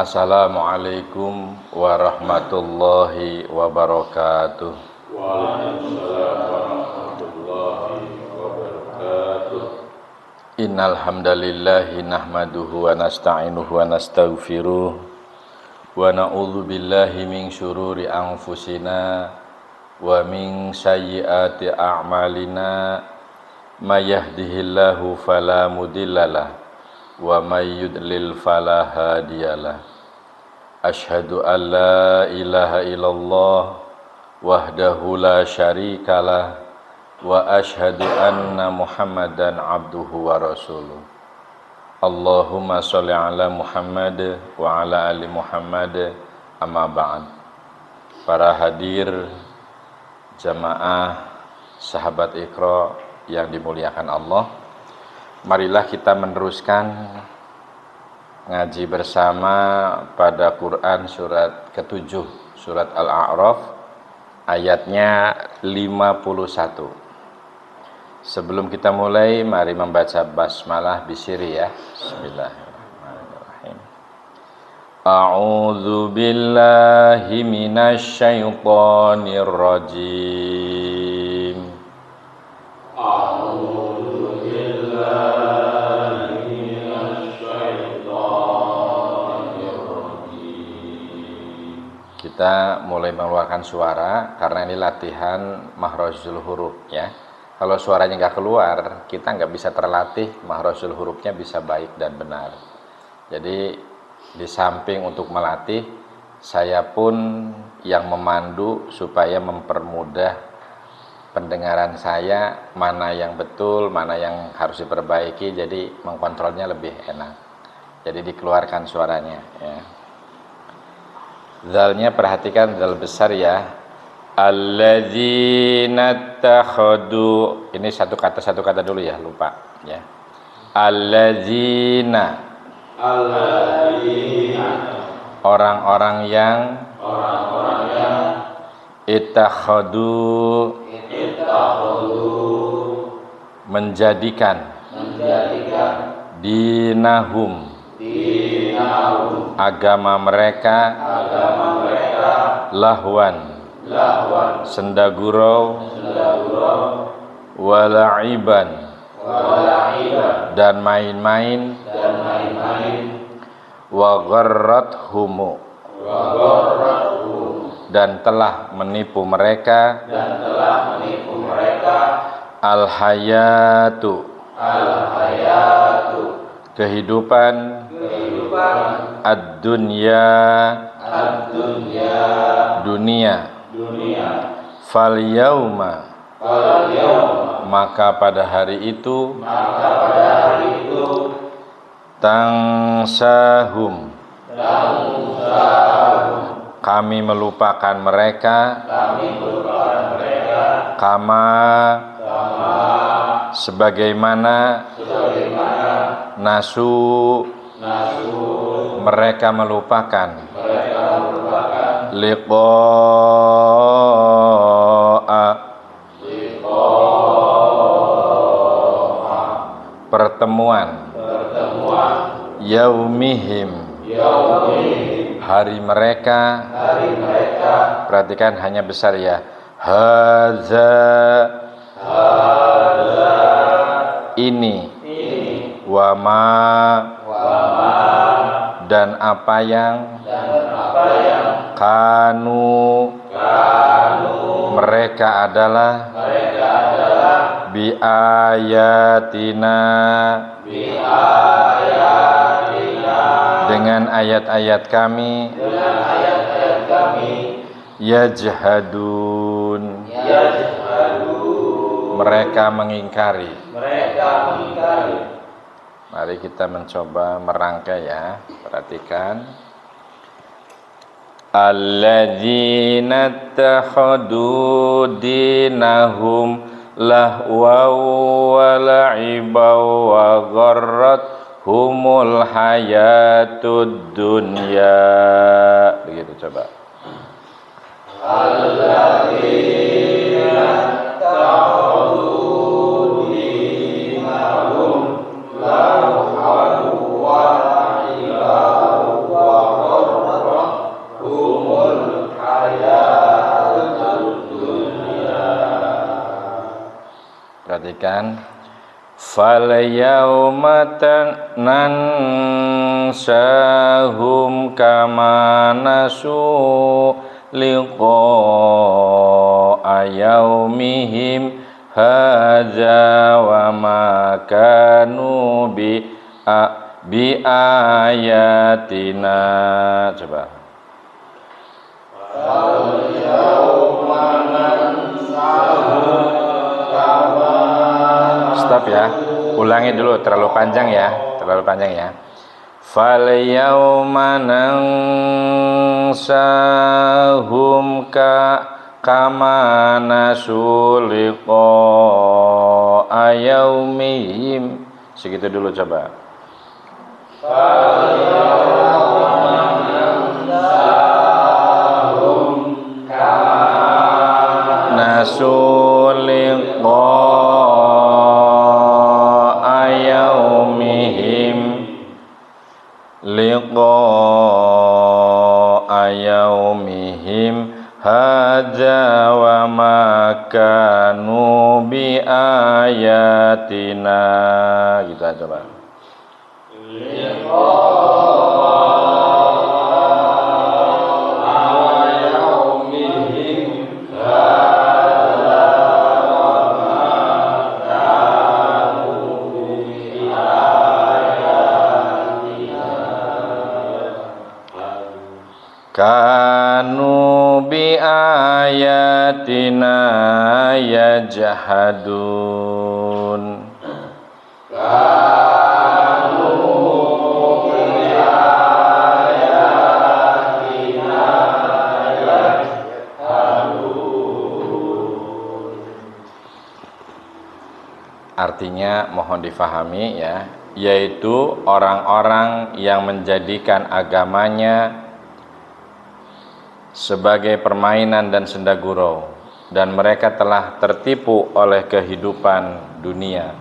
Assalamualaikum warahmatullahi wabarakatuh. Waalaikumsalam warahmatullahi wabarakatuh. Innal hamdalillahi nahmaduhu wa nasta'inuhu wa nastaghfiruh wa na'udzu billahi min syururi anfusina wa min sayyiati a'malina may yahdihillahu fala mudhillalah wa may yudlil fala hadiyalah. Asyhadu an la ilaha illallah wahdahu la syarikalah wa asyhadu anna Muhammadan abduhu wa rasuluh. Allahumma sholli ala Muhammad wa ala ali Muhammad, amma ba'd. Para hadir jamaah sahabat Iqra yang dimuliakan Allah, marilah kita meneruskan ngaji bersama pada Quran surat ke-7, surat Al-A'raf, ayatnya 51. Sebelum kita mulai, mari membaca basmalah bisiri ya. Bismillahirrahmanirrahim. A'udzu billahi minasy syaithanir rajim. A'udzu billahi minasy syaithanir rajim. Kita mulai mengeluarkan suara karena ini latihan mahrajul huruf ya. Kalau suaranya nggak keluar, kita nggak bisa terlatih mahrajul hurufnya bisa baik dan benar. Jadi di samping untuk melatih, saya pun yang memandu supaya mempermudah pendengaran saya, mana yang betul, mana yang harus diperbaiki, jadi mengkontrolnya lebih enak. Jadi dikeluarkan suaranya ya. Zalnya perhatikan, zal besar ya. Alladzina takhadu, ini satu kata dulu ya, lupa ya. Alladzina, orang-orang yang ittakhadu, menjadikan dinahum, agama mereka lahwan, sendagurau, wala'iban, dan main-main, wa gharrathumu, dan telah menipu mereka, al-hayatu, kehidupan, ad-dunya, dunia. Fal yauma, maka pada hari itu, tangsahum, kami melupakan mereka, kama, sebagaimana, nasu, mereka melupakan, liqa'a, pertemuan, yaumihim, hari mereka, perhatikan hanya besar ya, haza, ini, wama, dan apa yang, kanu, mereka adalah, biayatina, dengan ayat-ayat kami, yajhadun, mereka mengingkari. Mari kita mencoba merangkai ya, perhatikan. Alladzina takhadu dinahum lahwa wa la'iba wa gharrathumul hayatud dunya. Begitu coba. Alladzina takhadu dinahum lahwa wa la'iba wa perhatikan. Fal yauma nansahum kama nasu liqa'a yaumihim hadza wa ma kanu bi ayatina. Coba. Stop ya. Ulangi dulu, terlalu panjang ya. Fal yauma nansahum kama nasuliqa ayaumihim. Segitu dulu coba. Fal yauma nansahum kama nasuliqa ayaumihim hadza wa ma kanu bi ayatina. Gitu aja, Pak. Kanu bi ayatina yajhadun. Kanu bi ayatina yajhadun. Artinya mohon difahami ya, yaitu orang-orang yang menjadikan agamanya sebagai permainan dan senda gurau, dan mereka telah tertipu oleh kehidupan dunia.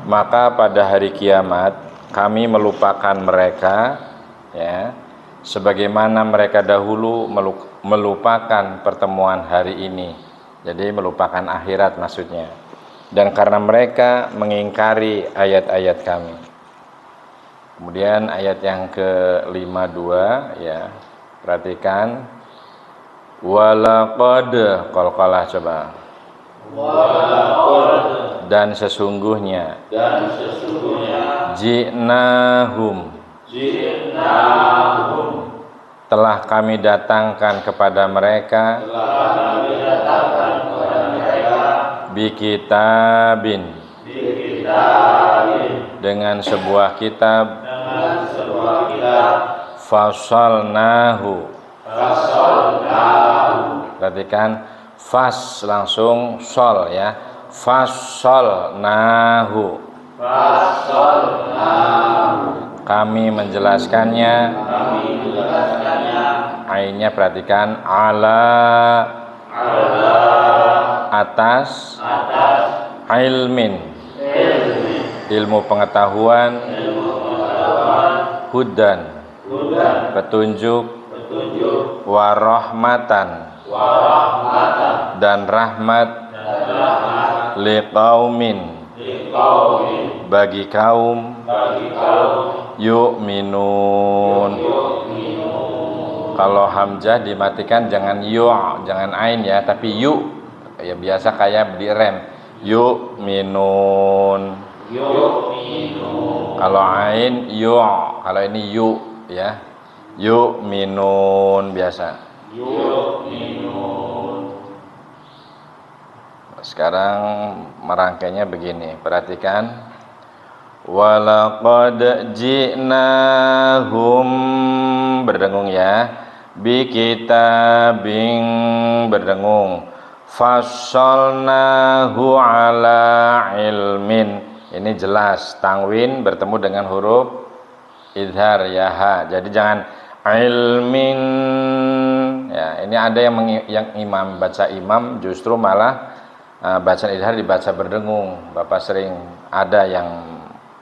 Maka pada hari kiamat kami melupakan mereka ya, sebagaimana mereka dahulu melupakan pertemuan hari ini. Jadi melupakan akhirat maksudnya. Dan karena mereka mengingkari ayat-ayat kami. Kemudian ayat yang ke-52 ya. Perhatikan. Walaqad, qalqalah coba. Walaqad, dan sesungguhnya. Ji'nahum, telah kami datangkan kepada mereka. Bikitabin, dengan sebuah kitab. Fasalnahu, perhatikan, fas langsung sol ya, fasalnahu, kami menjelaskannya. Ainnya perhatikan, ala atas, ilmin ilmu pengetahuan, hudan petunjuk, warahmatan dan rahmat, liqaumin bagi kaum, yu'minun. Kalau hamzah dimatikan jangan yu', jangan ain ya, tapi yu. Ya biasa kayak direm. Yu'minun. Kalau ain yu', kalau ini yu ya. Yu'minun biasa. Sekarang merangkainya begini, perhatikan. Walaqad ji'nahum, berdengung ya, bi kitabin, berdengung, fassalnahu ala ilmin. Ini jelas tanwin bertemu dengan huruf idhar ya ha. Jadi jangan ilmin ya. Ini ada yang imam baca imam justru malah bacaan idhar dibaca berdengung. Bapak sering ada yang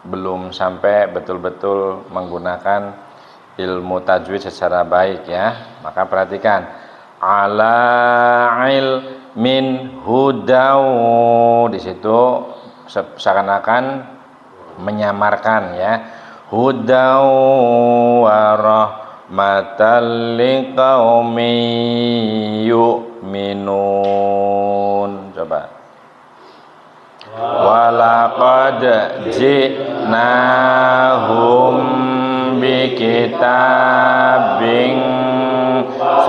belum sampai betul-betul menggunakan ilmu tajwid secara baik ya. Maka perhatikan, ala min hudau, di situ seakan-akan menyamarkan ya, hudau wa rahmatal liqaumin yu'minun. Coba. Walaqad ji'nahum bikitabin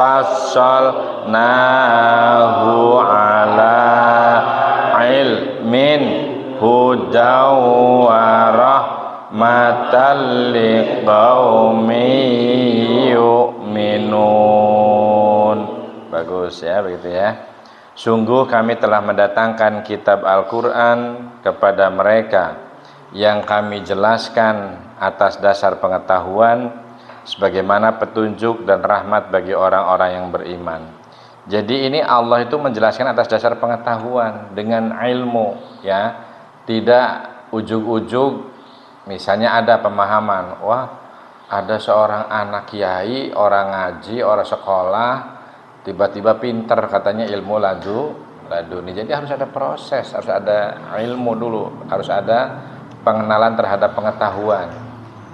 fassalnahu ala ilmin hudaw wa rahmatal liqaumin yu'minun. Bagus ya, begitu ya. Sungguh kami telah mendatangkan kitab Al-Quran kepada mereka yang kami jelaskan atas dasar pengetahuan sebagaimana petunjuk dan rahmat bagi orang-orang yang beriman. Jadi ini Allah itu menjelaskan atas dasar pengetahuan dengan ilmu ya, tidak ujug-ujug. Misalnya ada pemahaman, wah ada seorang anak kiai, orang ngaji, orang sekolah, tiba-tiba pinter katanya ilmu laduni. Jadi harus ada proses, harus ada ilmu dulu, harus ada pengenalan terhadap pengetahuan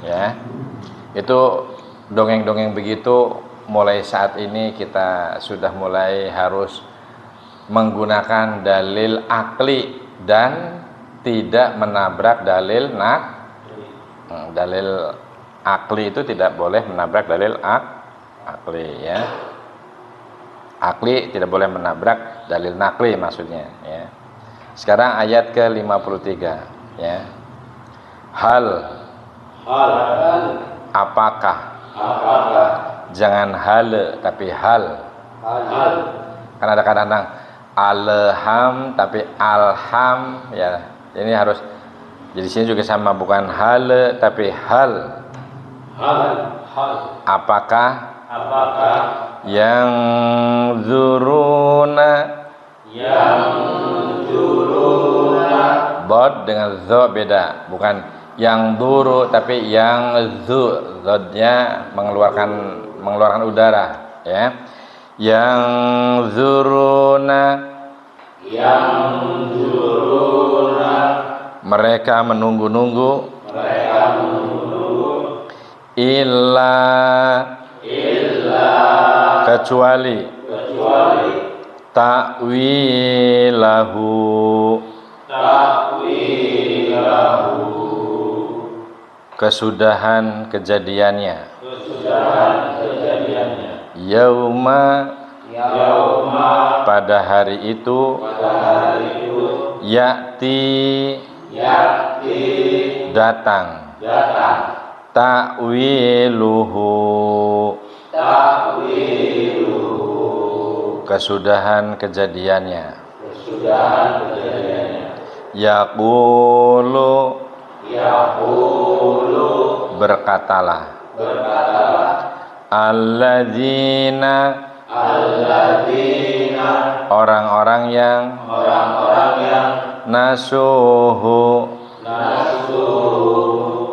ya. Itu dongeng-dongeng begitu mulai saat ini kita sudah mulai harus menggunakan dalil akli dan tidak menabrak dalil dalil akli. Itu tidak boleh menabrak dalil akli ya. Akli tidak boleh menabrak dalil nakli maksudnya ya. Sekarang ayat ke-53 ya. Hal apakah, jangan hal tapi hal. Kan ada kadang-kadang alham tapi alham ya. Ini harus, jadi sini juga sama, bukan hal tapi hal. Apakah yang zuruna, bod dengan zo beda, bukan yang duru tapi yang zu, zodnya mengeluarkan udara ya. Yang zuruna, mereka menunggu-nunggu, illa kecuali ta'wilahu kesudahan kejadiannya, yauma pada hari itu, ya'ti datang, ta'wiluhu kesudahan kejadiannya, yaqulu berkatalah, alladzina orang-orang yang nasuhu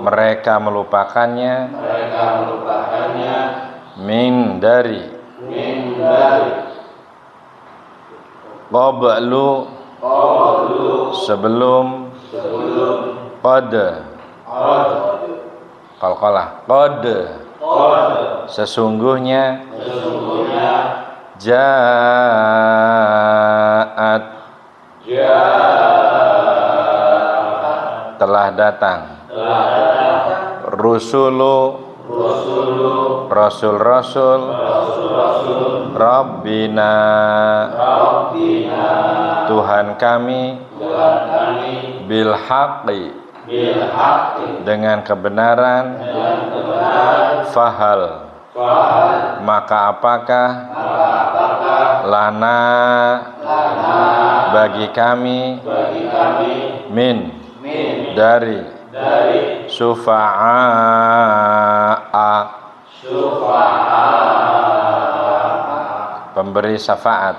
mereka melupakannya, min dari qablu sebelum, qad qalqalah, qad sesungguhnya, ja'at telah datang, rusulu rasul-rasul, Rabbina Tuhan kami, bil haqqi dengan kebenaran, fahal maka apakah, lana bagi kami, min dari syufa'a pemberi syafaat,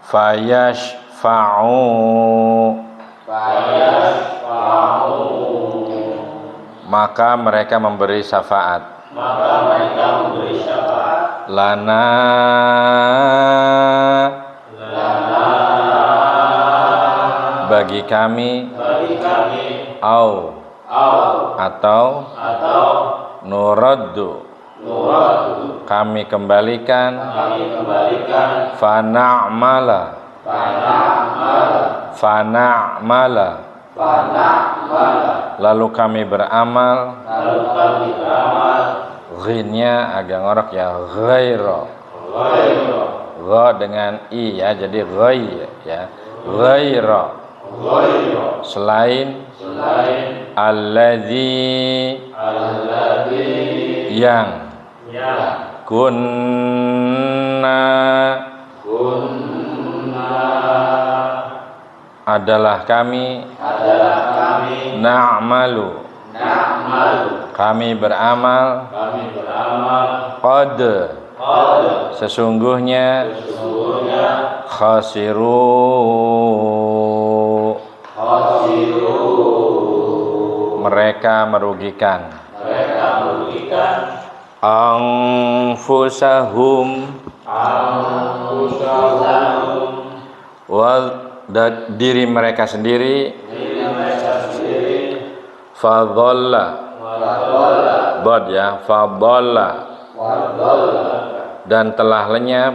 fayashfa'u maka mereka memberi syafaat, lana bagi kami au atau nuraddu kami kembalikan fana'mala lalu kami beramal ghinnya agak ngorok ya ghaira gha dengan i ya jadi ghai ya ghaira selain alladzi yang kunna adalah kami na'malu kami beramal qad sesungguhnya khasiru mereka merugikan anfusahum diri mereka sendiri fadalla bad ya fadalla dan telah lenyap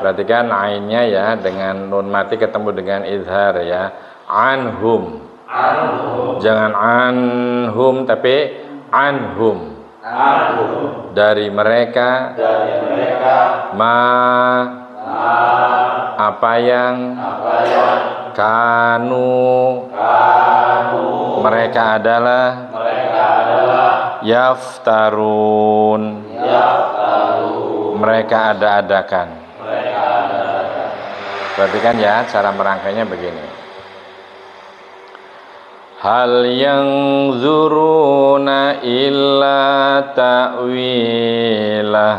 perhatikan ainnya ya dengan nun mati ketemu dengan izhar ya anhum jangan anhum tapi anhum dari mereka apa yang kanu mereka adalah yaftarun mereka ada-adakan. Perhatikan ya cara merangkainya begini. Hal yang zuruna illa ta'wilah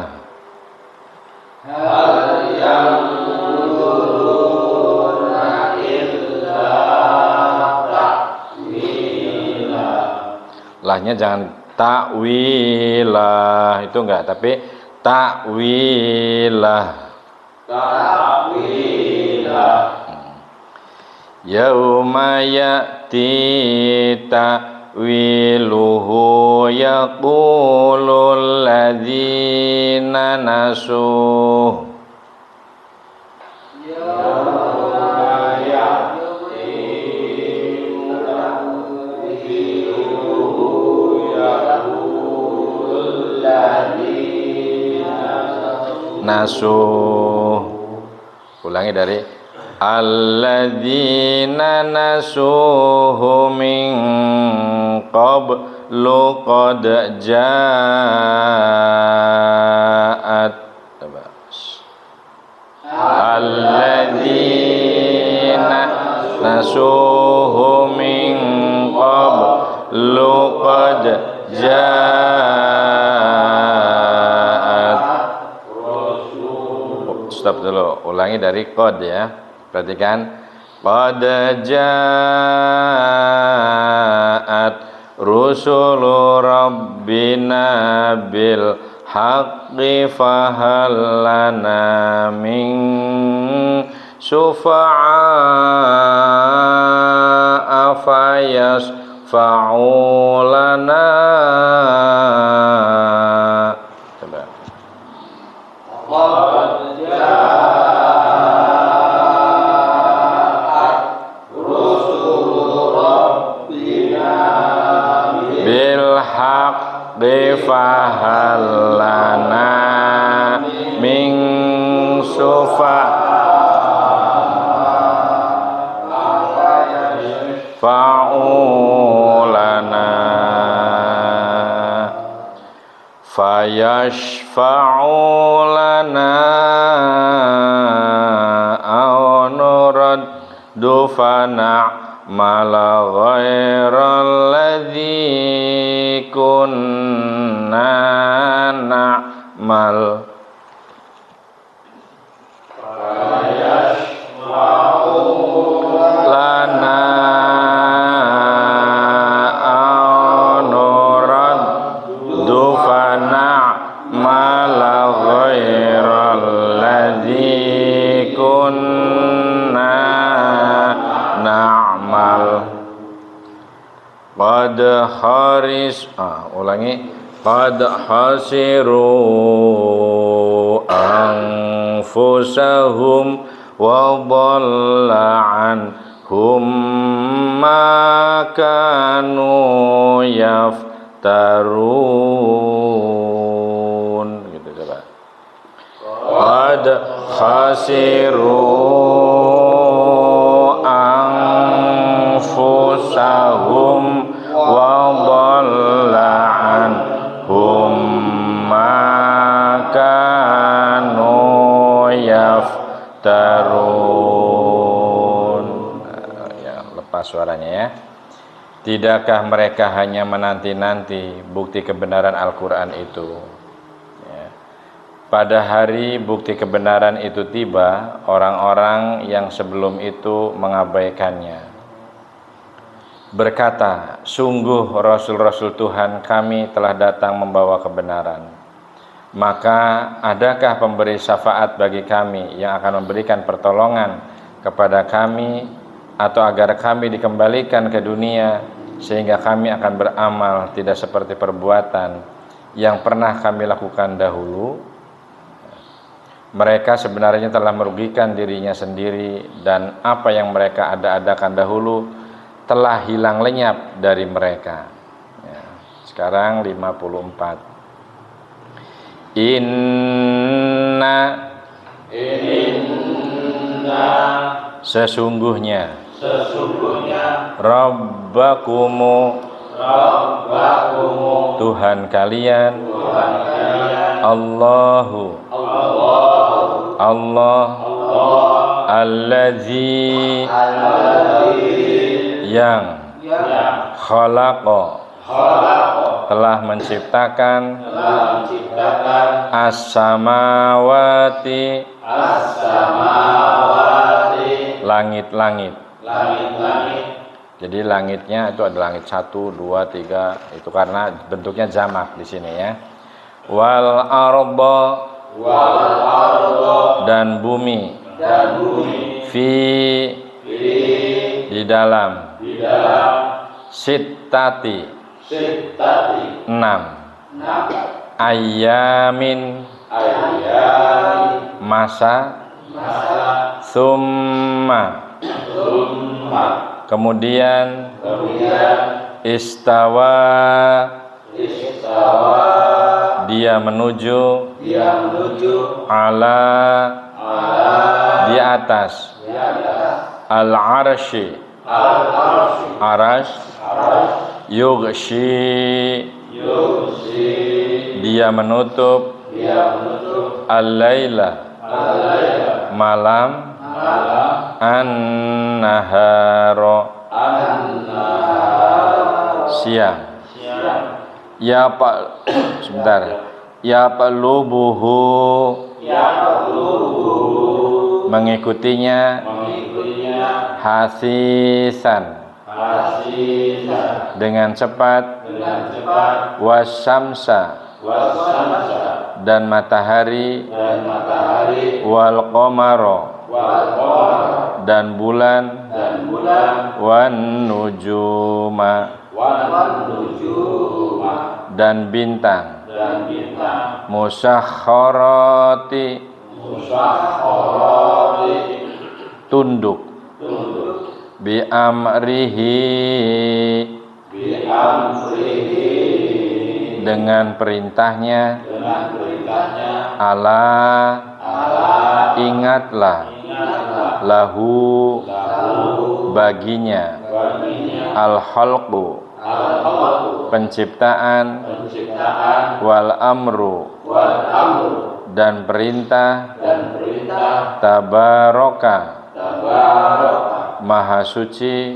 lahnya jangan ta'wilah itu enggak tapi ta'wilah yauma ya'ti ta'wiluhu yaqulul ladzina nasuh nasuh ulangi dari alladzina nasuhu min qablu qad ja'at alladzina nasuhu min qablu qad ja'at. Stop dulu, ulangi dari qad ya. Perhatikan qad ja'at rusulu rabbina bil haqqi fahal lana min syufa'a fayasfa'u lana. Coba fahal lana min syufa'u lana fayashfa'u lana aw nuraddu fana'mala ghairal ladzi kunna na'mal lana anuraddu fana'mala ghairal ladzi kunna ulangi. Qad khasiru anfusahum wa dhalla anhum ma kanu yaftarun. Gitu coba. Qad khasiru anfusahum wa dhalla anhum ma kanu yaftarun. Ya, lepas suaranya ya. Tidakkah mereka hanya menanti-nanti bukti kebenaran Al-Quran itu? Ya. Pada hari bukti kebenaran itu tiba, orang-orang yang sebelum itu mengabaikannya. Berkata, sungguh Rasul-Rasul Tuhan kami telah datang membawa kebenaran. Maka adakah pemberi syafaat bagi kami yang akan memberikan pertolongan kepada kami, atau agar kami dikembalikan ke dunia sehingga kami akan beramal tidak seperti perbuatan yang pernah kami lakukan dahulu? Mereka sebenarnya telah merugikan dirinya sendiri, dan apa yang mereka ada-adakan dahulu telah hilang lenyap dari mereka. Ya, sekarang 54. Inna sesungguhnya Rabbakumu Tuhan kalian Allahu Allah Allazi yang khalaqa telah menciptakan as-samawati langit-langit. Jadi langitnya itu ada langit 1, 2, 3, itu karena bentuknya jamak di sini ya. Wal arda dan bumi fi di dalam sittati 6 ayamin masa summa kemudian istawa dia menuju ala di atas al-arsy arash yughshi dia menutup al-laila malam an-nahara siang ya pak sebentar ya palubuhu mengikutinya hasisan dengan cepat wasyamsa dan matahari wal qamara dan bulan wan nujuma dan bintang musakhkharati tunduk bi amrihi dengan perintahnya ala ingatlah lahu baginya al-khalqu penciptaan wal amru dan perintah tabaraka maha suci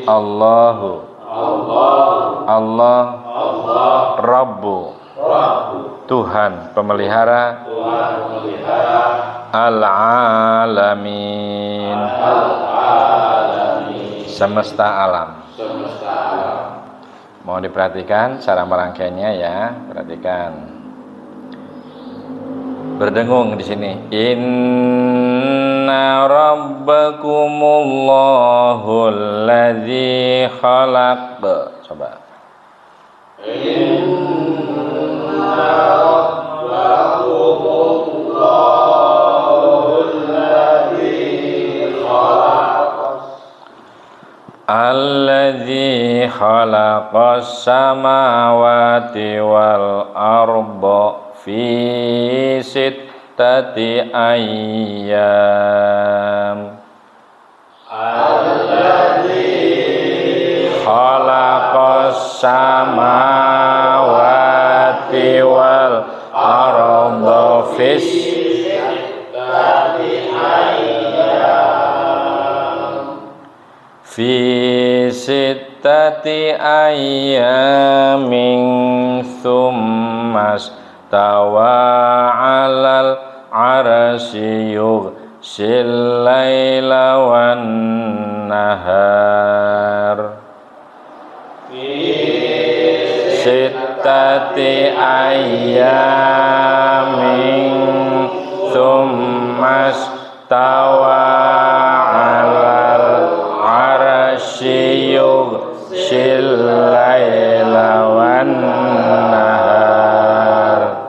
Allahu Allah Rabbu Tuhan pemelihara al-alamin semesta alam. Mau diperhatikan cara merangkainya ya, perhatikan. Berdengung di sini. Inna rabbakumullahu alladzi khalaq. Coba. Alladzi khalaqas samawati wal arda fi sittati ayyam. Khalaqas samawati wal arda fi sittati ayyamin thumma stawa 'alal 'arsy yughsil laila wan nahar. Sittati ayyamin thumma stawa 'alal 'arsy yughsil laila wan nahar.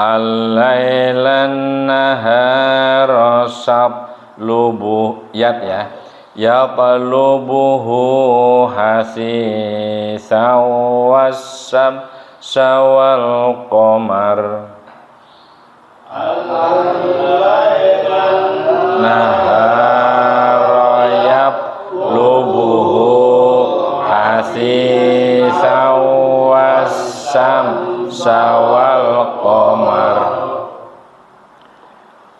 Al-lailan nahara sablubu ya yaqlubuhu hasisan wassam sawal qamar. Nahara yaqlubuhu hasisan wassam sawal qamar.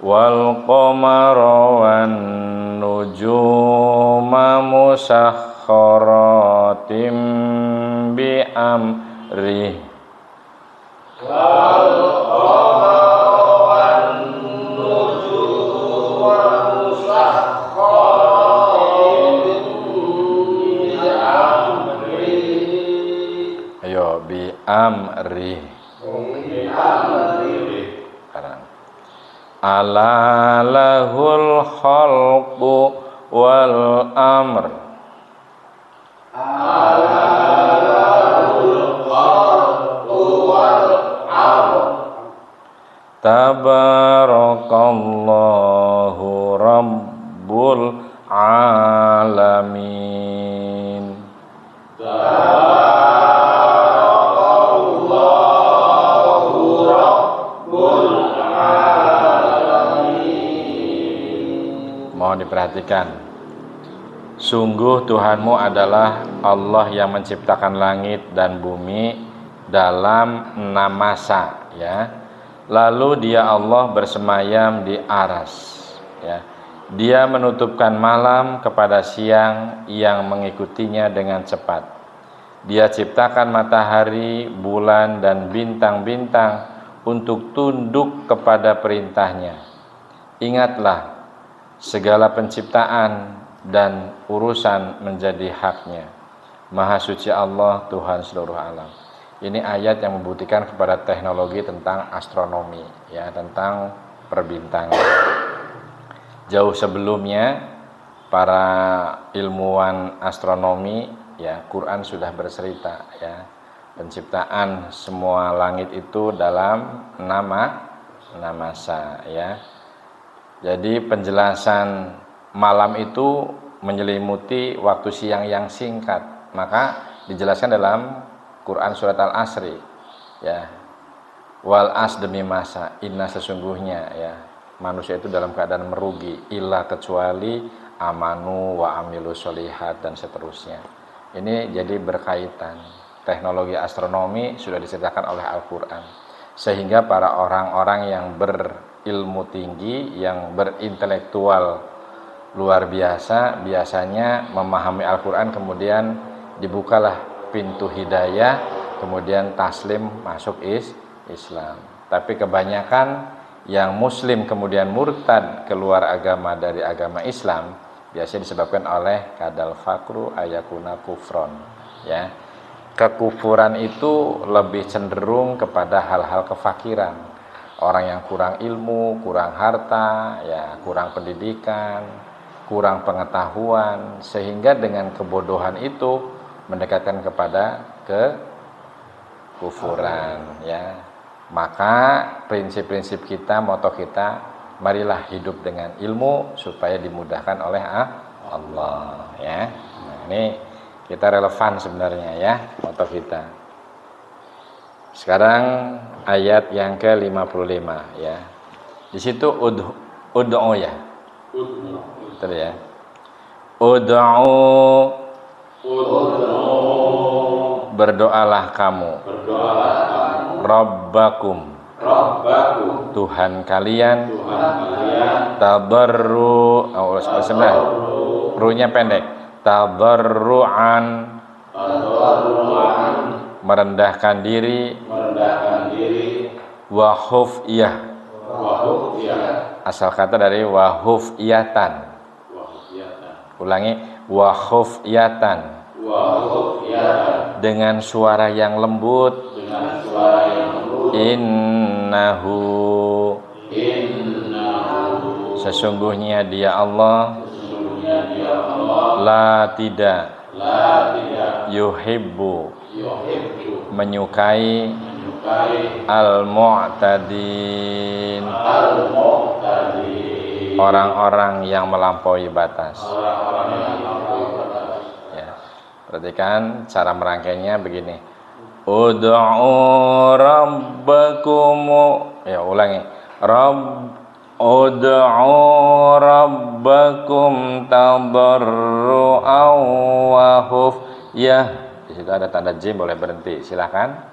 Wal qamara wan nujuma musakhkharatim bi amri. Wal qamara wan nujuma musakhkharatim bi amri. Ayo bi amri. Bi amri. Ala lahul khalqu wal amr. Ala lahul khalqu wal amr. Tabarakallahu rabbul alamin. Mohon diperhatikan. Sungguh Tuhanmu adalah Allah yang menciptakan langit dan bumi dalam 6 masa, ya. Lalu Dia Allah bersemayam di aras, ya. Dia menutupkan malam kepada siang yang mengikutinya dengan cepat. Dia ciptakan matahari, bulan dan bintang-bintang untuk tunduk kepada perintahnya. Ingatlah, segala penciptaan dan urusan menjadi haknya. Maha suci Allah, Tuhan seluruh alam. Ini ayat yang membuktikan kepada teknologi tentang astronomi, ya, tentang perbintangan. Jauh sebelumnya para ilmuwan astronomi, ya, Quran sudah bercerita, ya, penciptaan semua langit itu dalam 6 masa, ya. Jadi penjelasan malam itu menyelimuti waktu siang yang singkat, maka dijelaskan dalam Quran surat Al-Asri, ya. Wal as demi masa, inna sesungguhnya, ya, manusia itu dalam keadaan merugi, illa kecuali amanu wa amilu sholihat dan seterusnya. Ini jadi berkaitan. Teknologi astronomi sudah diceritakan oleh Al-Quran, sehingga para orang-orang yang berilmu tinggi, yang berintelektual luar biasa, biasanya memahami Al-Quran, kemudian dibukalah pintu hidayah, kemudian taslim masuk Islam. Tapi kebanyakan yang muslim kemudian murtad keluar agama dari agama Islam biasanya disebabkan oleh kadal fakru ayakuna kufron, ya. Kekufuran itu lebih cenderung kepada hal-hal kefakiran. Orang yang kurang ilmu, kurang harta, ya, kurang pendidikan, kurang pengetahuan, sehingga dengan kebodohan itu mendekatkan kepada kekufuran, ya. Maka prinsip-prinsip kita, moto kita, marilah hidup dengan ilmu supaya dimudahkan oleh Allah, ya. Nah, ini kita relevan sebenarnya, ya, moto kita. Sekarang ayat yang ke-55, ya. Di situ ud'u, ya. Betul, ya. Ud'u, berdoalah kamu. Rabbakum, Tuhan kalian. Tadarru, runya pendek. Tadarruan, merendahkan diri. Wa khufyah, asal kata dari wa khufyatan. Ulangi, wa khufyatan, dengan suara yang lembut. Innahu, sesungguhnya dia Allah. La tidak, yuhibbu, menyukai. Al-mu'tadin, orang-orang yang melampaui batas. Ya. Perhatikan cara merangkainya begini. Ud'u rabbakum, ya ulangi. Ud'u rabbakum tadarru'an wa khufyah. Di situ ada tanda jim, boleh berhenti. Silakan.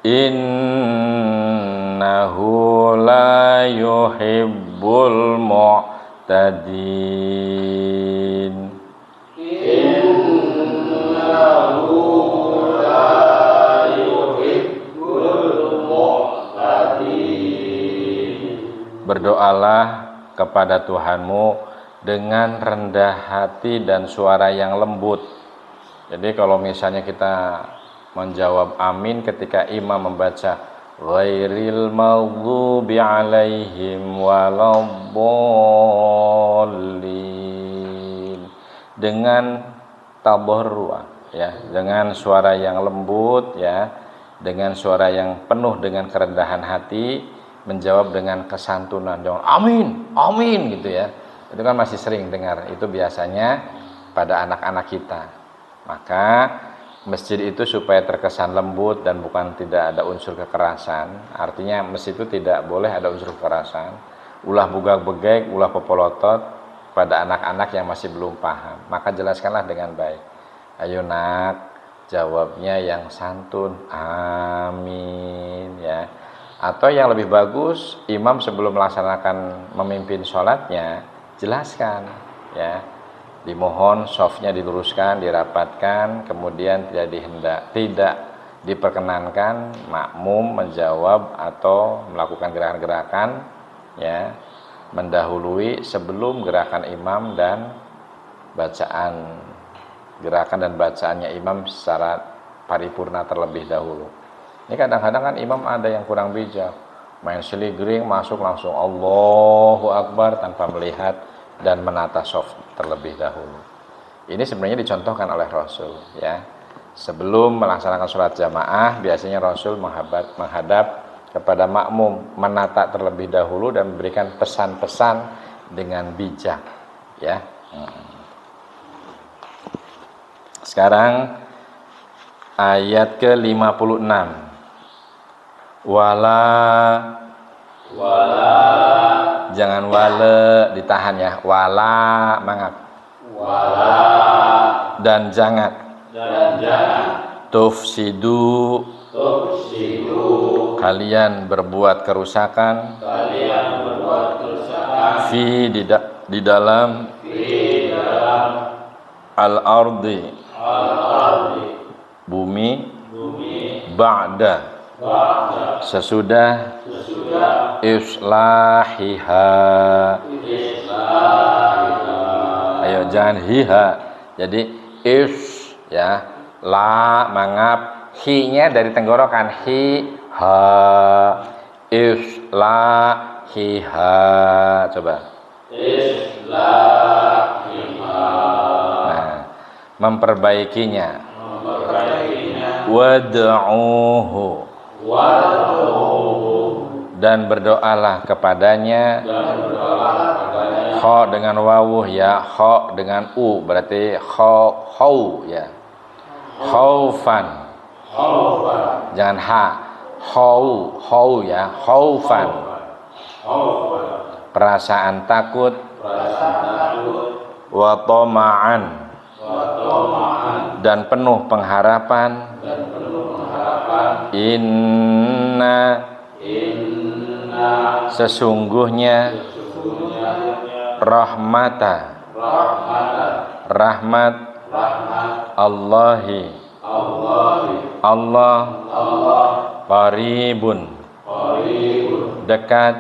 Innahu la yuhibbul mu'tadin. Berdoalah kepada Tuhanmu dengan rendah hati dan suara yang lembut. Jadi kalau misalnya kita menjawab amin ketika imam membaca ghairil maghdubi alaihim waladdallin, dengan tadarru', ya, dengan suara yang lembut, ya, dengan suara yang penuh dengan kerendahan hati, menjawab dengan kesantunan, jangan amin, amin gitu, ya. Itu kan masih sering dengar, itu biasanya pada anak-anak kita. Maka masjid itu supaya terkesan lembut dan bukan tidak ada unsur kekerasan. Artinya masjid itu tidak boleh ada unsur kekerasan, ulah bugak-begek, ulah pepolotot pada anak-anak yang masih belum paham. Maka jelaskanlah dengan baik. Ayo nak, jawabnya yang santun, amin, ya. Atau yang lebih bagus, imam sebelum melaksanakan memimpin sholatnya, jelaskan, ya, dimohon softnya diluruskan, dirapatkan, kemudian tidak diperkenankan makmum menjawab atau melakukan gerakan-gerakan, ya, mendahului sebelum gerakan imam dan bacaan, gerakan dan bacaannya imam secara paripurna terlebih dahulu. Ini kadang-kadang kan imam ada yang kurang bijak, main seligring masuk langsung Allahu Akbar tanpa melihat dan menata shaf terlebih dahulu. Ini sebenarnya dicontohkan oleh Rasul, ya. Sebelum melaksanakan sholat jamaah, biasanya Rasul menghadap kepada makmum, menata terlebih dahulu dan memberikan pesan-pesan dengan bijak, ya. Sekarang ayat ke-56. Wala, jangan wala, ditahan, ya. Wala, mangap. Dan jangan. Tufsidu, kalian berbuat kerusakan. Fi, di dalam. Al-ardi, bumi. Ba'da, sesudah. Islahiha, ayo jangan hiha, jadi ya, la mangap, hi nya dari tenggorokan, hi islahiha. Coba. Islahiha. Nah, memperbaikinya. Memperbaikinya. Wad'uhu. Wad'uhu. Dan berdoalah kepadanya. Dan berdoalah kepadanya. Kha dengan wawuh ya, kha dengan u, berarti khau ya. Khaufan. Khaufan. Jangan ha. Khau ya, khaufan. Khaufan. Perasaan takut. Perasaan takut. Wa tama'an. Wa tama'an. Dan penuh pengharapan. Dan penuh pengharapan. Inna. Sesungguhnya. Rahmata. Rahmat. Allahi. Allah. Qaribun. Dekat.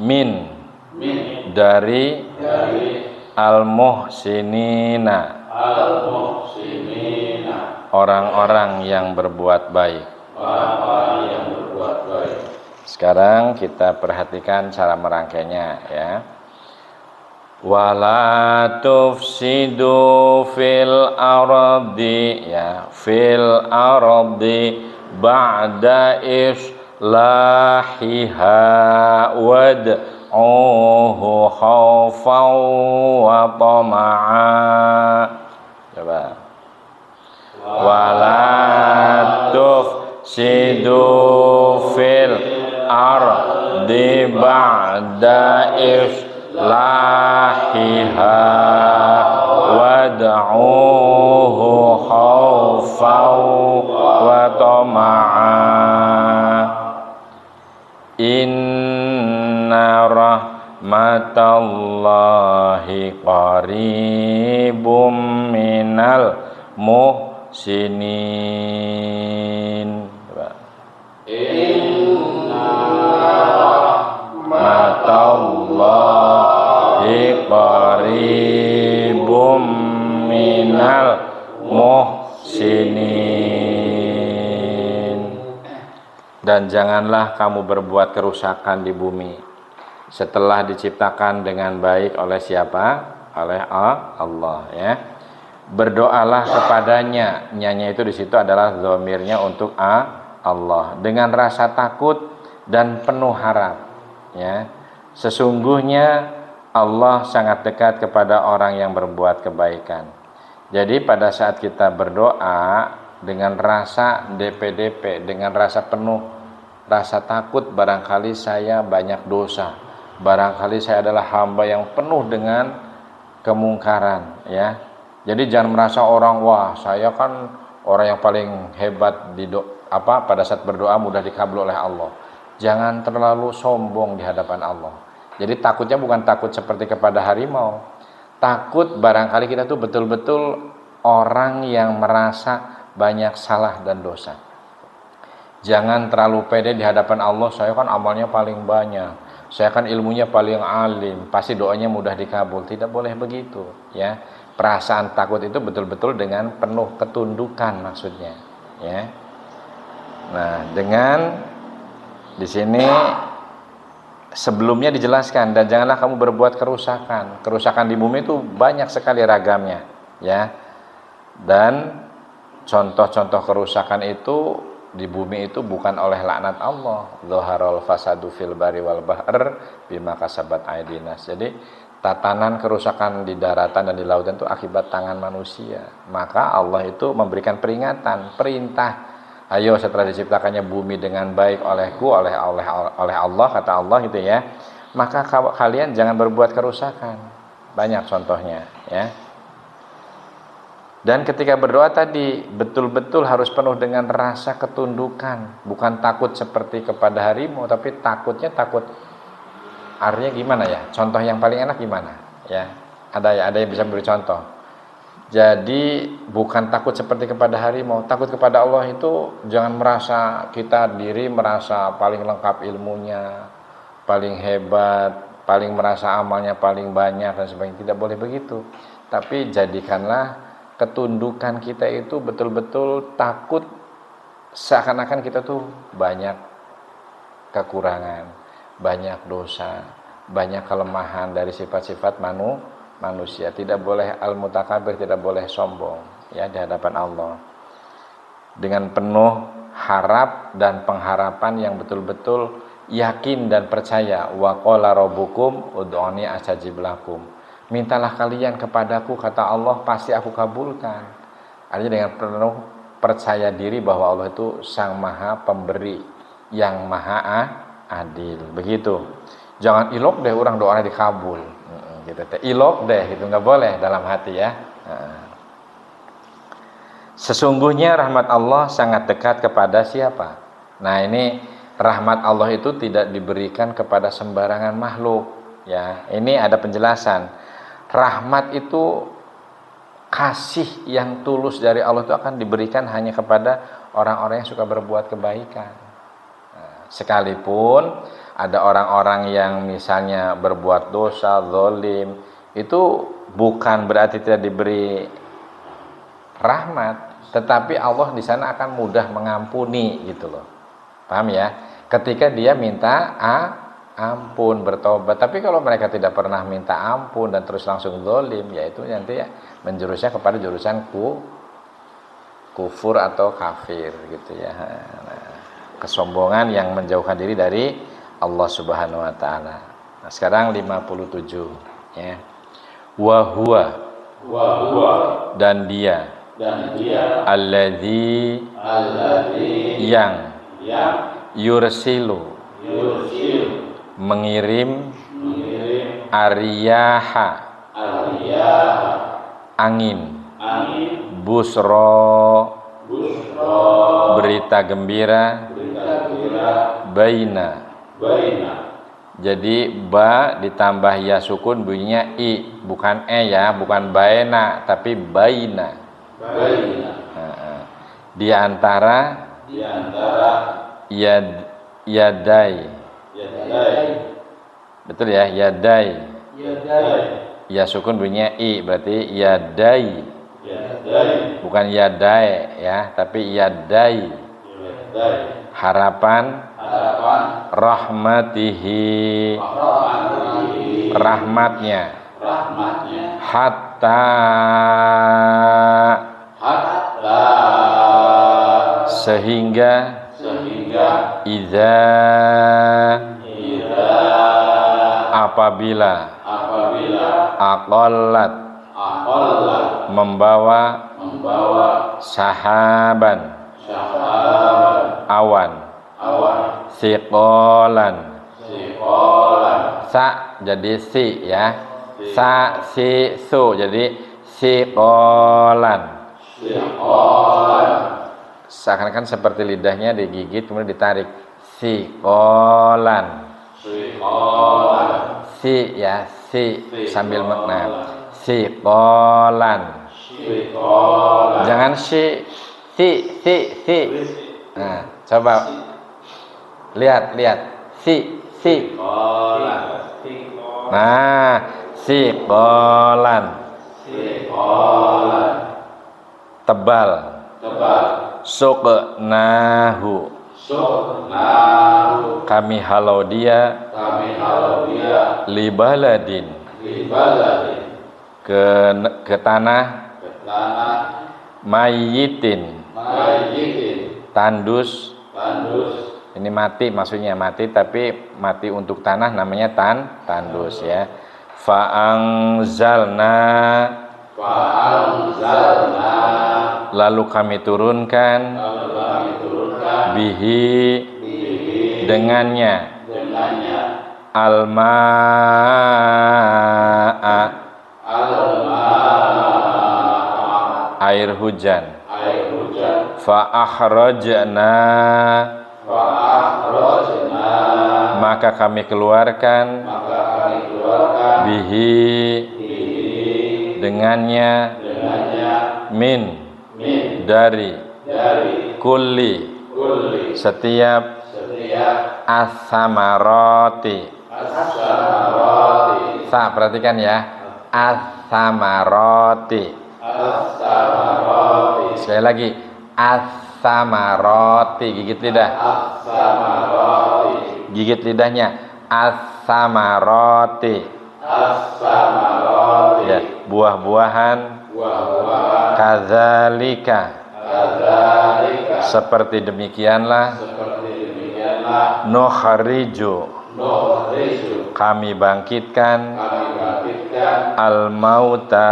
Min. Dari. Al-muhsinina. Orang-orang yang berbuat baik. Sekarang kita perhatikan cara merangkainya ya. Wala tufsidu fil ardi ya, fil ardi ba'da islahiha wad'uhu khaufan wa tama'a. Coba. Wala tufsidu fil ardi ba'da islahiha wad'uhu khaufan wa tama'a. Inna rahmatallahi qaribum minal muhsinin. Rahmatallahi qaribum minal muhsinin. Dan janganlah kamu berbuat kerusakan di bumi setelah diciptakan dengan baik oleh siapa? Oleh Allah ya. Berdoalah kepadanya. Nyanya itu di situ adalah dhamirnya untuk Allah dengan rasa takut dan penuh harap ya. Sesungguhnya Allah sangat dekat kepada orang yang berbuat kebaikan. Jadi pada saat kita berdoa dengan rasa DP, dengan rasa penuh rasa takut, barangkali saya banyak dosa, barangkali saya adalah hamba yang penuh dengan kemungkaran ya. Jadi jangan merasa orang, wah saya kan orang yang paling hebat di pada saat berdoa mudah dikabul oleh Allah. Jangan terlalu sombong di hadapan Allah. Jadi takutnya bukan takut seperti kepada harimau. Takut barangkali kita tuh betul-betul orang yang merasa banyak salah dan dosa. Jangan terlalu pede di hadapan Allah, saya kan amalnya paling banyak, saya kan ilmunya paling alim, pasti doanya mudah dikabul. Tidak boleh begitu ya. Perasaan takut itu betul-betul dengan penuh ketundukan maksudnya ya. Nah, dengan di sini sebelumnya dijelaskan, dan janganlah kamu berbuat kerusakan. Kerusakan di bumi itu banyak sekali ragamnya ya. Dan contoh-contoh kerusakan itu di bumi itu bukan oleh laknat Allah. Dhaharul fasadu fil bari wal bahr bima kasabat aydinas. Jadi tatanan kerusakan di daratan dan di lautan itu akibat tangan manusia. Maka Allah itu memberikan peringatan, perintah. Ayo setelah diciptakannya bumi dengan baik olehku, oleh Allah, kata Allah gitu ya. Maka kalian jangan berbuat kerusakan. Banyak contohnya ya. Dan ketika berdoa tadi betul-betul harus penuh dengan rasa ketundukan, bukan takut seperti kepada harimau, tapi takutnya takut. Artinya gimana ya? Contoh yang paling enak gimana? Ya, ada yang bisa beri contoh. Jadi bukan takut seperti kepada harimau, takut kepada Allah itu jangan merasa kita diri merasa paling lengkap ilmunya, paling hebat, paling merasa amalnya paling banyak dan sebagainya. Tidak boleh begitu. Tapi jadikanlah ketundukan kita itu betul-betul takut seakan-akan kita tuh banyak kekurangan, banyak dosa, banyak kelemahan dari sifat-sifat manusia. Tidak boleh al-mutakabir, tidak boleh sombong ya di hadapan Allah. Dengan penuh harap dan pengharapan yang betul-betul yakin dan percaya. Wa qala rabbukum ud'uni astajib lakum. Mintalah kalian kepadaku, kata Allah, pasti aku kabulkan. Artinya dengan penuh percaya diri bahwa Allah itu Sang Maha Pemberi yang maha adil. Begitu. Jangan ilok deh orang doanya dikabul. Gitu. Ilok deh, itu nggak boleh dalam hati ya. Sesungguhnya rahmat Allah sangat dekat kepada siapa? Nah, ini rahmat Allah itu tidak diberikan kepada sembarangan makhluk. Ya, ini ada penjelasan. Rahmat itu kasih yang tulus dari Allah itu akan diberikan hanya kepada orang-orang yang suka berbuat kebaikan. Sekalipun ada orang-orang yang misalnya berbuat dosa, zalim, itu bukan berarti tidak diberi rahmat, tetapi Allah di sana akan mudah mengampuni gitu loh. Paham ya? Ketika dia minta ampun, bertobat. Tapi kalau mereka tidak pernah minta ampun dan terus langsung zalim, yaitu nanti menjurusnya kepada jurusan kufur atau kafir gitu ya. Nah, kesombongan yang menjauhkan diri dari Allah Subhanahu wa taala. Nah, sekarang 57 ya. Wa huwa dan dia alladzi yang yursilu mengirim ariyaha angin busro berita gembira baina. Jadi ba ditambah ya sukun bunyinya i, bukan ya, bukan baina tapi baina. Di antara yadai. Betul ya, yadai. Ya sukun bunyinya i, berarti yadai. Bukan yadai ya, tapi yadai. Harapan rahmatihi, rahmatnya. Hatta sehingga idza apabila aqallat membawa sahaban awan siqolan sa jadi si ya, sa si su jadi siqolan. Seakan-akan seperti lidahnya digigit kemudian ditarik. Siqolan. Si ya, si sambil makna. Siqolan. Jangan si. Nah, coba lihat. Si. Nah, siqolan. Tebal. Suqnahu. Kami halau dia libaladin ke tanah mayitin tandus. Ini mati, maksudnya mati, tapi mati untuk tanah namanya tandus ya. Fa'angzalna lalu kami turunkan bihi dengannya almaa air hujan. Fa akhrajna maka kami keluarkan bihi dengannya min dari kulli setiap as-samarati. Sa, perhatikan ya, as-samarati. Sekali lagi, as as-samarati, gigit lidah. as-samarati, Gigit lidahnya. As-samarati. as-samarati, Ya, buah-buahan. buah-buahan, Kadzalika. kadzalika, Seperti demikianlah. seperti demikianlah, Nukhriju. nukhriju, Kami bangkitkan. kami bangkitkan, Al-mauta.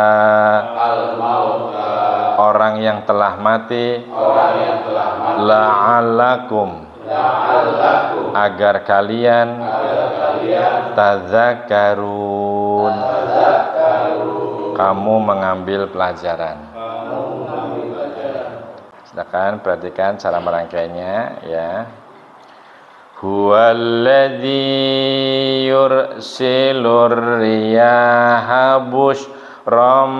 al-mauta, Orang yang telah mati. orang yang telah mati, La'allakum. la'allakum, Agar kalian agar kalian tadzakkarun. tadzakkaru, Kamu mengambil pelajaran. kamu mengambil pelajaran. Silakan perhatikan cara merangkainya ya. Huwallazi yursilur riyaha busyram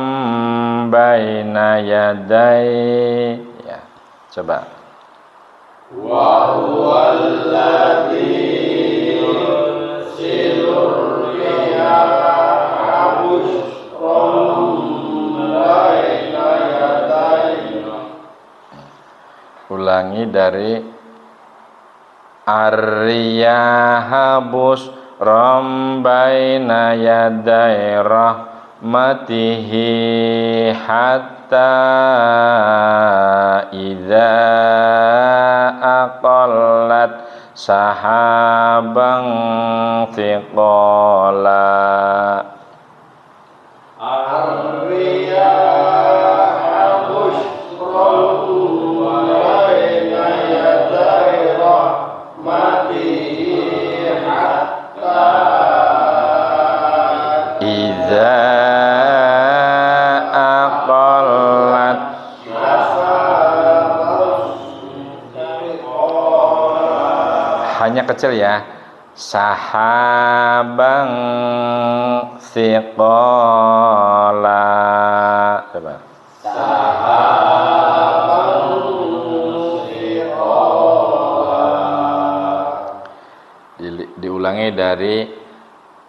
baina yaday. Ya, coba. Wa huwallazi yursilur riyaha busyram baina yadayhi. Ulangi dari ar-riyaha busyram baina yaday rahmatihi hatta idza aqallat sahaban thiqala. Ar-riyaha busyram baina yaday rahmatihi hatta Idza aqallat. Hanya kecil ya. Sahabang thiqala. Coba. Diulangi dari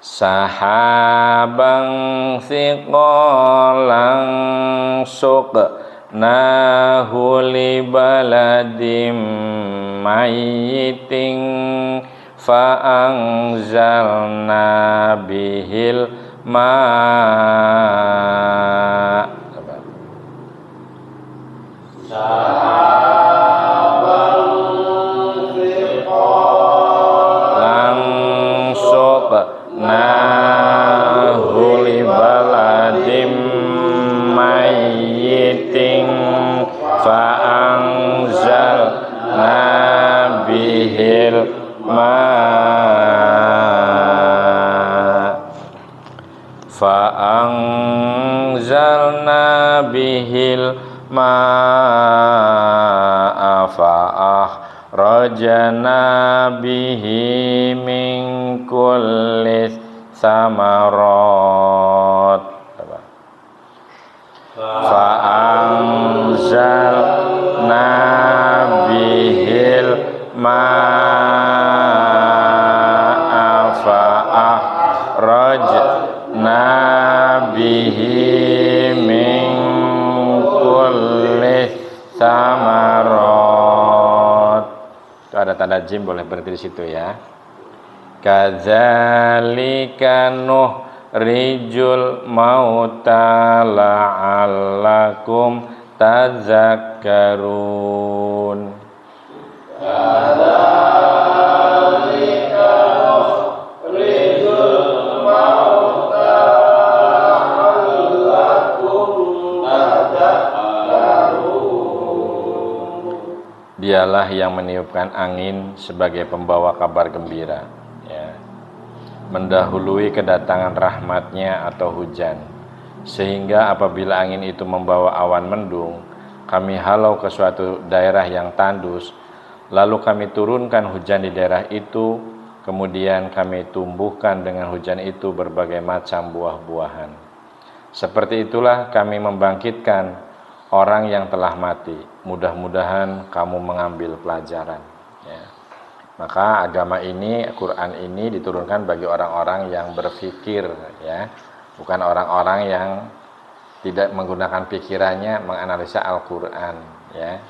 sahabang thiqalan suqnahu li baladim mayyitin fa anzalna bihil ma. Langsung nahu li baladim mayyitin fa anzalna bihil ma fa anzalna bihil ma fa akhrajna bihi min kulli samarat. Fa anzalna bihil ma'a fa akhrajna bihi min kulli samarat. Itu ada tanda jim, boleh berhenti di situ ya. Kadzalika nuhrijul mauta la'allakum tadzakkarun. Dialah yang meniupkan angin sebagai pembawa kabar gembira, ya, mendahului kedatangan rahmatnya atau hujan, sehingga apabila angin itu membawa awan mendung, kami halau ke suatu daerah yang tandus, lalu kami turunkan hujan di daerah itu, kemudian kami tumbuhkan dengan hujan itu berbagai macam buah-buahan. Seperti itulah kami membangkitkan orang yang telah mati. Mudah-mudahan kamu mengambil pelajaran, ya. Maka agama ini, Quran ini diturunkan bagi orang-orang yang berpikir, ya, bukan orang-orang yang tidak menggunakan pikirannya menganalisa Al-Quran, ya.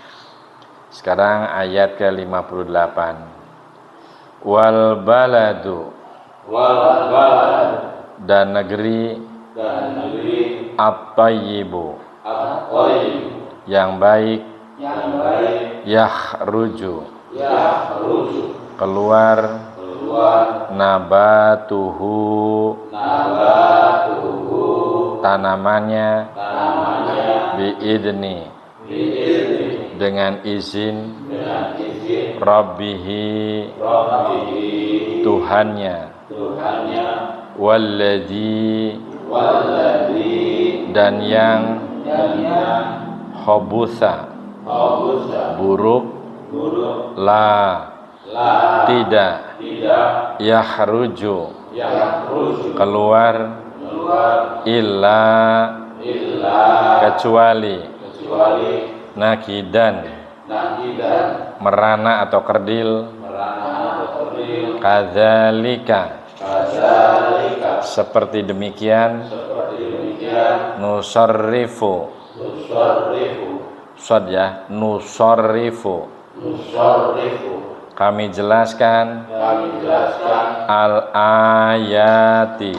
Sekarang ayat ke-58. Wal baladu, dan negeri at-thayyibu, yang baik, yahruju, keluar, nabatuhu, tanamannya, biidni, dengan izin, rabbihi, Tuhannya, walladzi, dan yang khabutha, buruk, la, tidak, yahruju, keluar, illa, kecuali, nakidan, merana atau kerdil, kadzalika, seperti demikian, nusarrifu, shad ya, nusarrifu, kami jelaskan, al-ayati,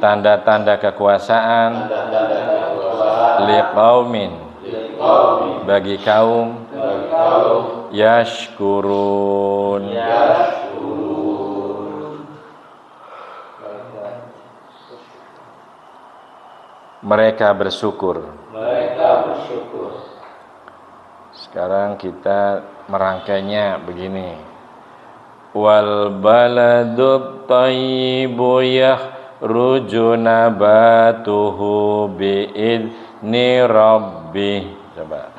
tanda-tanda kekuasaan, liqaumin, bagi kaum, yashkurun, mereka bersyukur. Sekarang kita merangkainya begini. Wal baladut thayyibu yahruju nabatuhu bi'idni rabbih. Coba.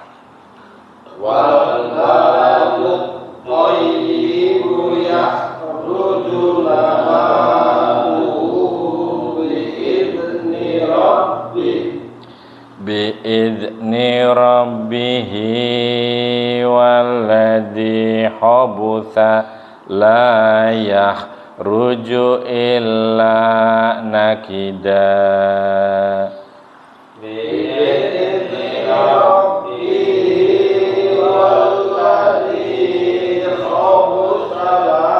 Wal baladut thayyibu yahruju nabatuhu bi'idni rabbih. Bi'idni rabbihi walladhi khabutha la yakhruju illa nakida. Bi'idni rabbihi walladhi khabutha la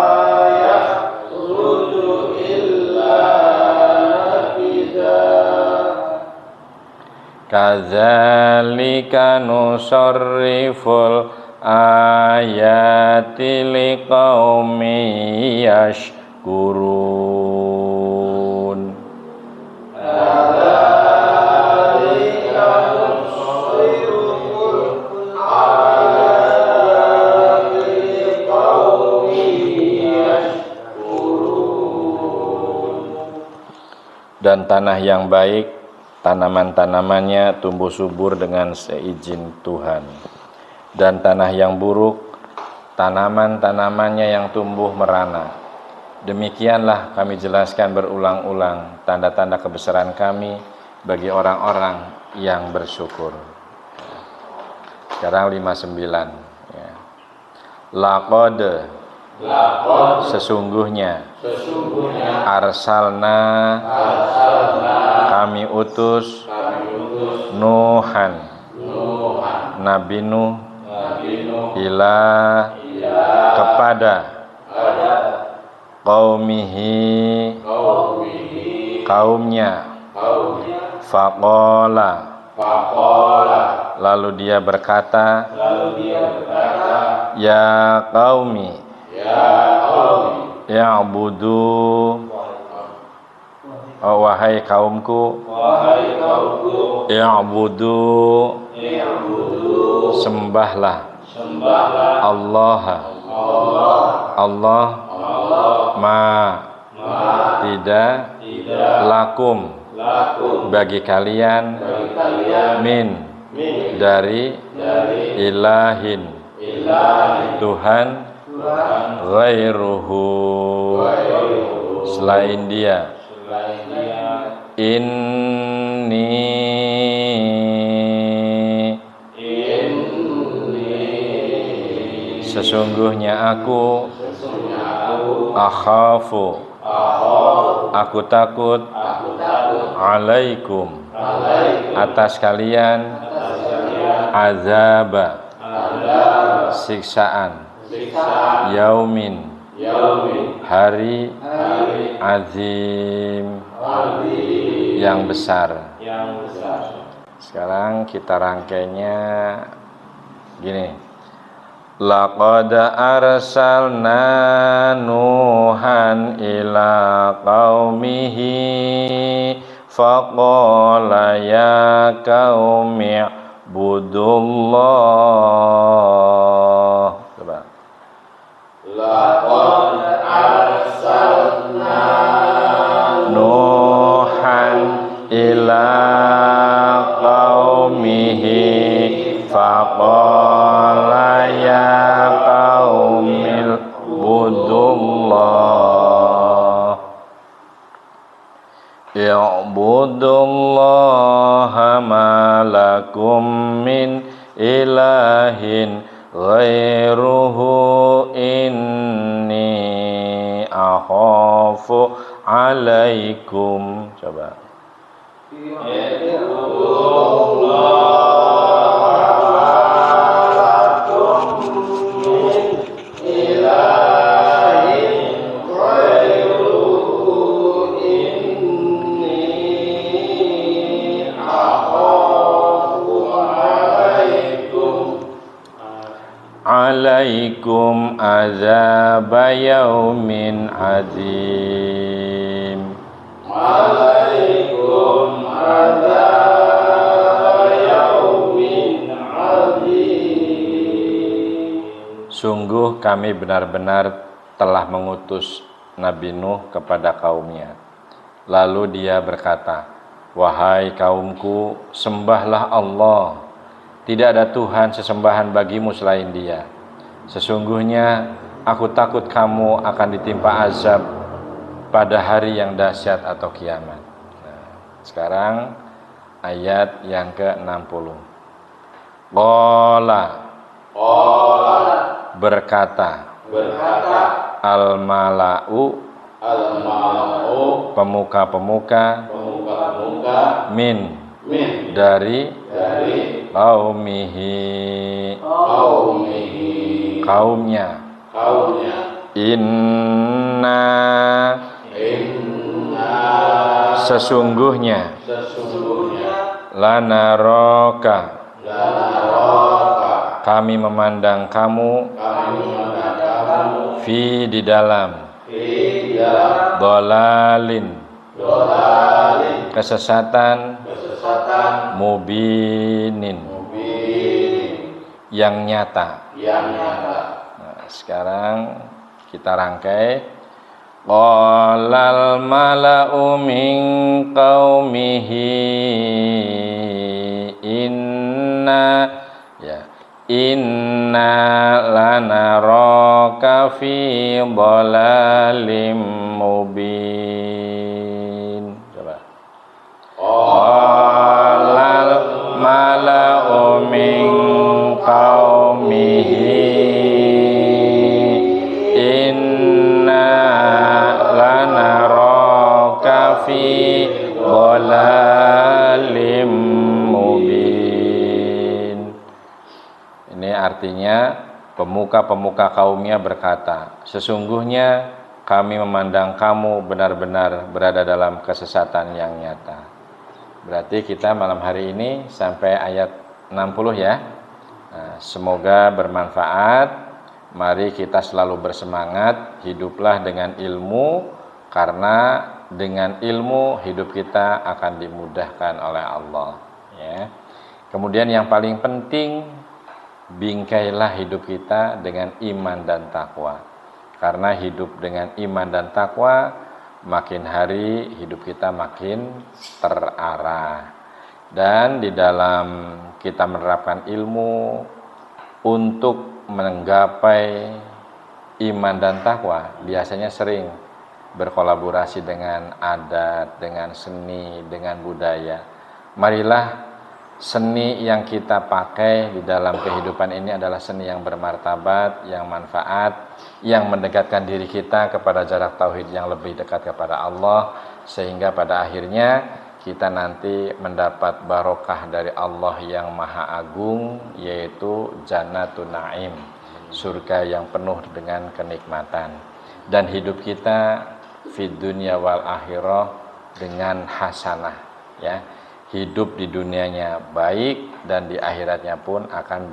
yakhruju illa nakida. Kadzalika nusarriful ayati liqaumin yashkurun. Kadzalika nusarriful ayati liqaumin yashkurun. Dan tanah yang baik, tanaman-tanamannya tumbuh subur dengan seizin Tuhan. Dan tanah yang buruk, tanaman-tanamannya yang tumbuh merana. Demikianlah kami jelaskan berulang-ulang tanda-tanda kebesaran kami bagi orang-orang yang bersyukur. Sekarang 59 ya. Laqad, sesungguhnya, arsalna, kami utus, Nuhan, Nabi Nuh, ila, kepada, qaumihi, kaumnya, faqala, lalu dia berkata, ya qaumi, ya'budu, wahai kaumku, ya'budu, sembahlah, Allah, ma, tidak, lakum, bagi kalian, min, dari, ilahin, Tuhan, ghairuhu, selain dia. Inni, sesungguhnya aku, akhafu, aku takut, alaikum, atas kalian, azaba Azab. siksaan Siksaan. yaumin Yaumin. hari Hari. azim Azim. yang besar. Yang besar. Sekarang kita rangkainya gini. Laqad arsalna Nuhan ila qaumihi faqala ya qaumi budullah. Coba. Laqad arsalna Nuhan ila qaumihi faqala ya qaumil budullah i'budullaha ma lakum min ilahin ghairuhu inni akhafu alaikum. Coba. Alaikum azab yaumin azim. Alaikum azab yaumin azim. Sungguh kami benar-benar telah mengutus Nabi Nuh kepada kaumnya. Lalu dia berkata, wahai kaumku, sembahlah Allah. Tidak ada Tuhan sesembahan bagimu selain Dia. Sesungguhnya aku takut kamu akan ditimpa azab pada hari yang dahsyat atau kiamat. Nah, sekarang ayat yang ke-60. Qala berkata al-mala'u pemuka-pemuka min dari kaumnya inna sesungguhnya lanaraka kami memandang kamu fi di dalam dolalin kesesatan mubinin yang nyata. Nah, sekarang kita rangkai. Qalal mala'u min qaumihi inna lanaraka fi dhalalim mubin. Coba. Qalal mala'u min qaumihi inna lanaraka fi dhalalim mubin. Ini artinya pemuka-pemuka kaumnya berkata, sesungguhnya kami memandang kamu benar-benar berada dalam kesesatan yang nyata. Berarti kita malam hari ini sampai ayat 60 ya. Nah, semoga bermanfaat. Mari kita selalu bersemangat, hiduplah dengan ilmu, karena dengan ilmu hidup kita akan dimudahkan oleh Allah ya. Kemudian yang paling penting, bingkailah hidup kita dengan iman dan takwa. Karena hidup dengan iman dan takwa, makin hari hidup kita makin terarah. Dan di dalam kita menerapkan ilmu untuk menggapai iman dan takwa, biasanya sering berkolaborasi dengan adat, dengan seni, dengan budaya. Marilah seni yang kita pakai di dalam kehidupan ini adalah seni yang bermartabat, yang manfaat, yang mendekatkan diri kita kepada jarak tauhid yang lebih dekat kepada Allah, sehingga pada akhirnya kita nanti mendapat barokah dari Allah yang Maha Agung, yaitu Jannatun Naim, surga yang penuh dengan kenikmatan. Dan hidup kita fid dunya wal akhirah dengan hasanah, ya. Hidup di dunianya baik dan di akhiratnya pun akan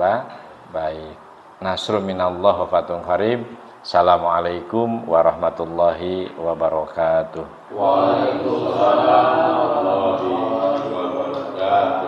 baik. Nasrun minallah wa fathun qarib. Assalamualaikum warahmatullahi wabarakatuh. Waalaikumsalam warahmatullahi wabarakatuh.